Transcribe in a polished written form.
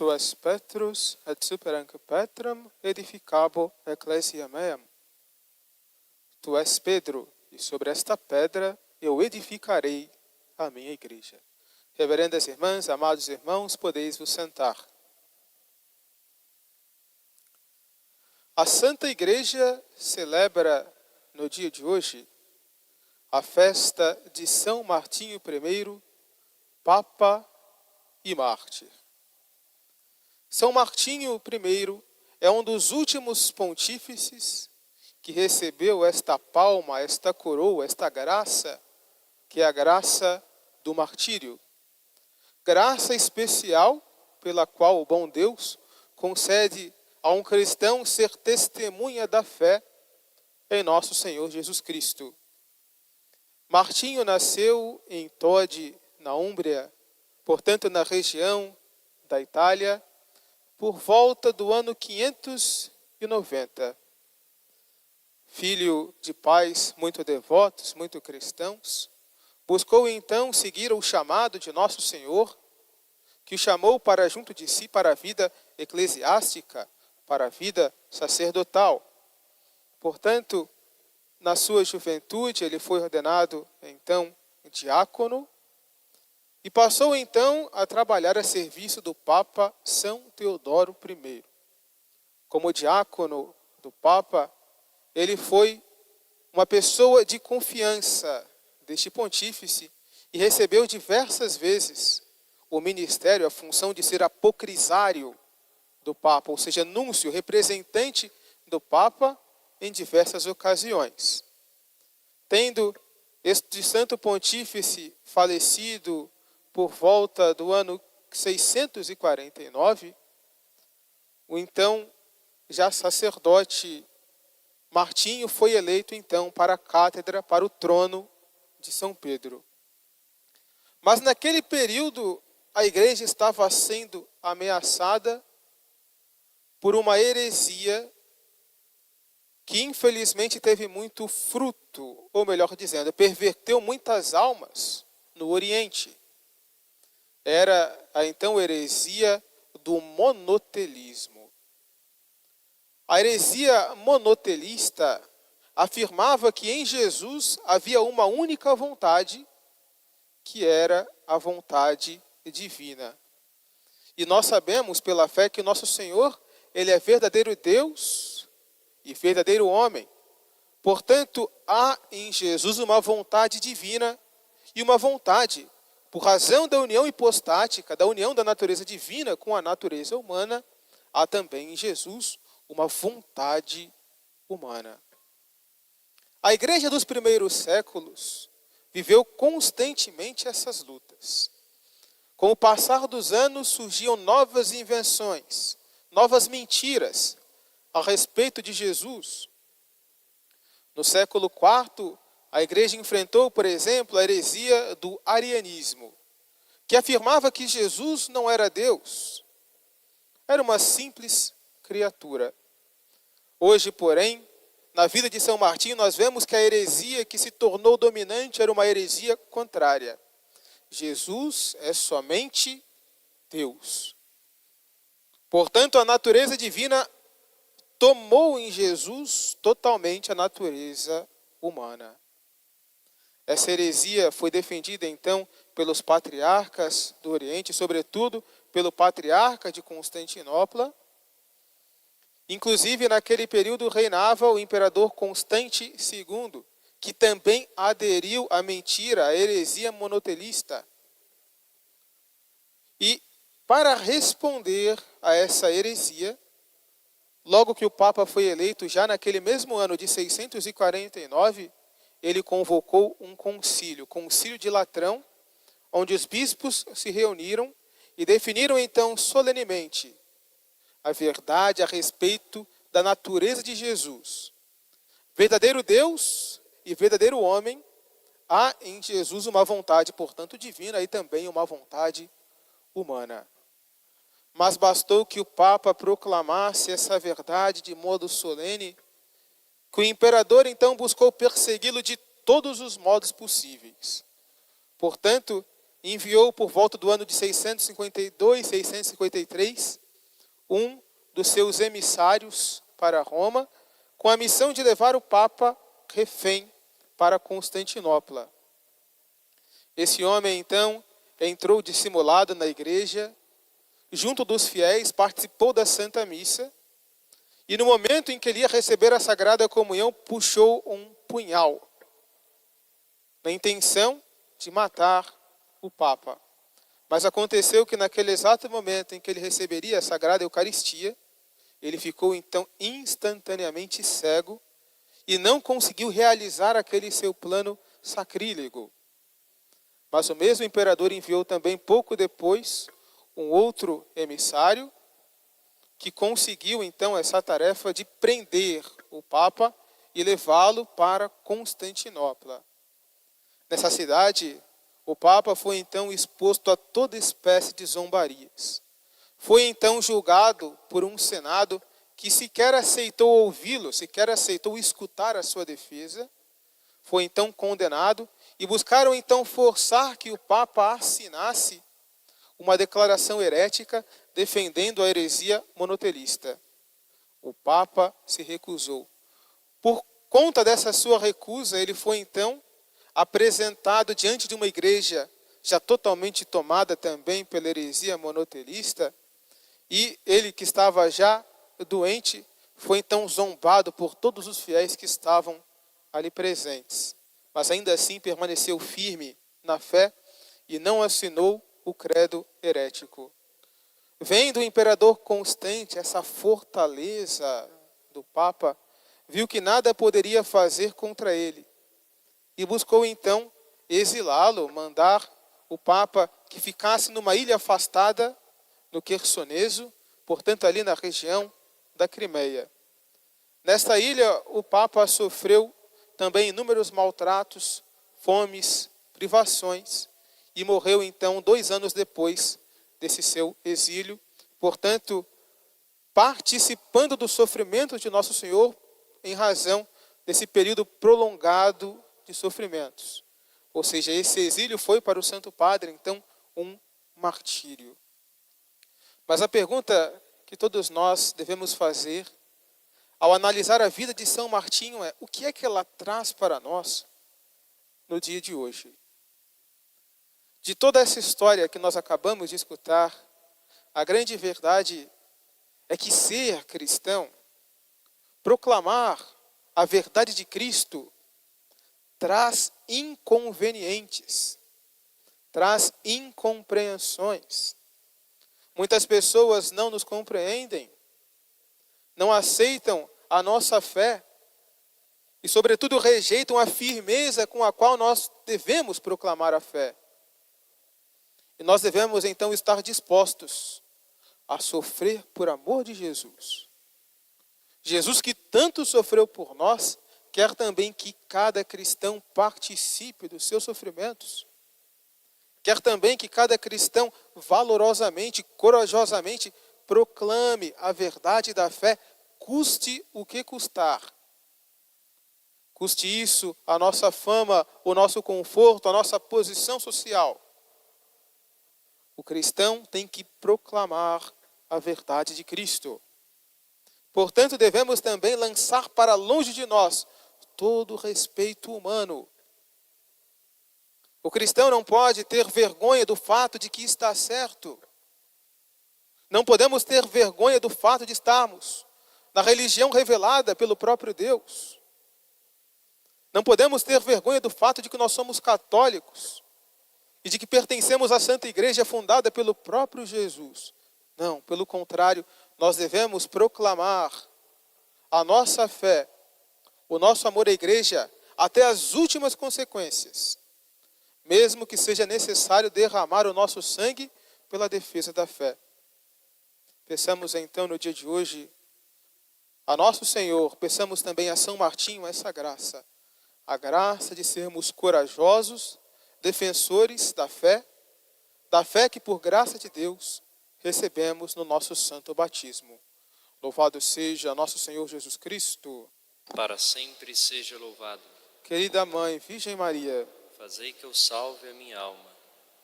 Tu és Petrus, et super anque Petram edificabo ecclesia meam. Tu és Pedro, e sobre esta pedra eu edificarei a minha igreja. Reverendas irmãs, amados irmãos, podeis vos sentar. A Santa Igreja celebra no dia de hoje a festa de São Martinho I, Papa e Mártir. São Martinho I é um dos últimos pontífices que recebeu esta palma, esta coroa, esta graça, que é a graça do martírio. Graça especial pela qual o bom Deus concede a um cristão ser testemunha da fé em nosso Senhor Jesus Cristo. Martinho nasceu em Todi, na Úmbria, portanto na região da Itália, por volta do ano 590. Filho de pais muito devotos, muito cristãos, buscou então seguir o chamado de nosso Senhor, que o chamou para junto de si para a vida eclesiástica, para a vida sacerdotal. Portanto, na sua juventude, ele foi ordenado então diácono e passou então a trabalhar a serviço do Papa São Teodoro I. Como diácono do Papa, ele foi uma pessoa de confiança deste pontífice e recebeu diversas vezes o ministério, a função de ser apocrisário do Papa, ou seja, núncio, representante do Papa em diversas ocasiões. Tendo este santo pontífice falecido por volta do ano 649, o então já sacerdote Martinho foi eleito então para a cátedra, para o trono de São Pedro. Mas naquele período a igreja estava sendo ameaçada por uma heresia que infelizmente teve muito fruto, ou melhor dizendo, perverteu muitas almas no Oriente. Era a então heresia do monotelismo. A heresia monotelista afirmava que em Jesus havia uma única vontade, que era a vontade divina. E nós sabemos pela fé que nosso Senhor, ele é verdadeiro Deus e verdadeiro homem. Portanto, há em Jesus uma vontade divina e uma vontade, por razão da união hipostática, da união da natureza divina com a natureza humana, há também em Jesus uma vontade humana. A igreja dos primeiros séculos viveu constantemente essas lutas. Com o passar dos anos surgiam novas invenções, novas mentiras a respeito de Jesus. No século IV, a igreja enfrentou, por exemplo, a heresia do arianismo, que afirmava que Jesus não era Deus, era uma simples criatura. Hoje, porém, na vida de São Martinho, nós vemos que a heresia que se tornou dominante era uma heresia contrária. Jesus é somente Deus. Portanto, a natureza divina tomou em Jesus totalmente a natureza humana. Essa heresia foi defendida, então, pelos patriarcas do Oriente, sobretudo pelo patriarca de Constantinopla. Inclusive, naquele período reinava o imperador Constante II, que também aderiu à mentira, à heresia monotelista. E, para responder a essa heresia, logo que o Papa foi eleito, já naquele mesmo ano de 649, ele convocou um concílio, Concílio de Latrão, onde os bispos se reuniram e definiram então solenemente a verdade a respeito da natureza de Jesus. Verdadeiro Deus e verdadeiro homem, há em Jesus uma vontade, portanto, divina e também uma vontade humana. Mas bastou que o Papa proclamasse essa verdade de modo solene, que o imperador então buscou persegui-lo de todos os modos possíveis. Portanto, enviou por volta do ano de 652, 653, um dos seus emissários para Roma, com a missão de levar o Papa refém para Constantinopla. Esse homem, então, entrou dissimulado na igreja, junto dos fiéis, participou da Santa Missa, e no momento em que ele ia receber a Sagrada Comunhão, puxou um punhal, na intenção de matar o Papa. Mas aconteceu que naquele exato momento em que ele receberia a Sagrada Eucaristia, ele ficou então instantaneamente cego e não conseguiu realizar aquele seu plano sacrílego. Mas o mesmo imperador enviou também pouco depois um outro emissário que conseguiu então essa tarefa de prender o Papa e levá-lo para Constantinopla. Nessa cidade, o Papa foi então exposto a toda espécie de zombarias. Foi então julgado por um Senado que sequer aceitou ouvi-lo, sequer aceitou escutar a sua defesa. Foi então condenado e buscaram então forçar que o Papa assinasse uma declaração herética defendendo a heresia monotelista. O Papa se recusou. Por conta dessa sua recusa, ele foi então apresentado diante de uma igreja já totalmente tomada também pela heresia monotelista, e ele, que estava já doente, foi então zombado por todos os fiéis que estavam ali presentes. Mas ainda assim permaneceu firme na fé e não assinou o credo herético. Vendo o imperador Constante essa fortaleza do Papa, viu que nada poderia fazer contra ele e buscou então exilá-lo, mandar o Papa que ficasse numa ilha afastada no Quersoneso, portanto ali na região da Crimeia. Nesta ilha o Papa sofreu também inúmeros maltratos, fomes, privações, e morreu então 2 anos depois desse seu exílio, portanto, participando do sofrimento de Nosso Senhor em razão desse período prolongado de sofrimentos. Ou seja, esse exílio foi para o Santo Padre, então, um martírio. Mas a pergunta que todos nós devemos fazer ao analisar a vida de São Martinho é: o que é que ela traz para nós no dia de hoje? De toda essa história que nós acabamos de escutar, a grande verdade é que ser cristão, proclamar a verdade de Cristo, traz inconvenientes, traz incompreensões. Muitas pessoas não nos compreendem, não aceitam a nossa fé e, sobretudo, rejeitam a firmeza com a qual nós devemos proclamar a fé. E nós devemos, então, estar dispostos a sofrer por amor de Jesus. Jesus, que tanto sofreu por nós, quer também que cada cristão participe dos seus sofrimentos. Quer também que cada cristão valorosamente, corajosamente, proclame a verdade da fé, custe o que custar. Custe isso a nossa fama, o nosso conforto, a nossa posição social. O cristão tem que proclamar a verdade de Cristo. Portanto, devemos também lançar para longe de nós todo respeito humano. O cristão não pode ter vergonha do fato de que está certo. Não podemos ter vergonha do fato de estarmos na religião revelada pelo próprio Deus. Não podemos ter vergonha do fato de que nós somos católicos e de que pertencemos à Santa Igreja fundada pelo próprio Jesus. Não, pelo contrário, nós devemos proclamar a nossa fé, o nosso amor à Igreja, até as últimas consequências, mesmo que seja necessário derramar o nosso sangue pela defesa da fé. Peçamos então no dia de hoje a nosso Senhor, peçamos também a São Martinho essa graça, a graça de sermos corajosos, defensores da fé que por graça de Deus recebemos no nosso santo batismo. Louvado seja nosso Senhor Jesus Cristo. Para sempre seja louvado. Querida Mãe, Virgem Maria, Fazei que eu salve a minha alma.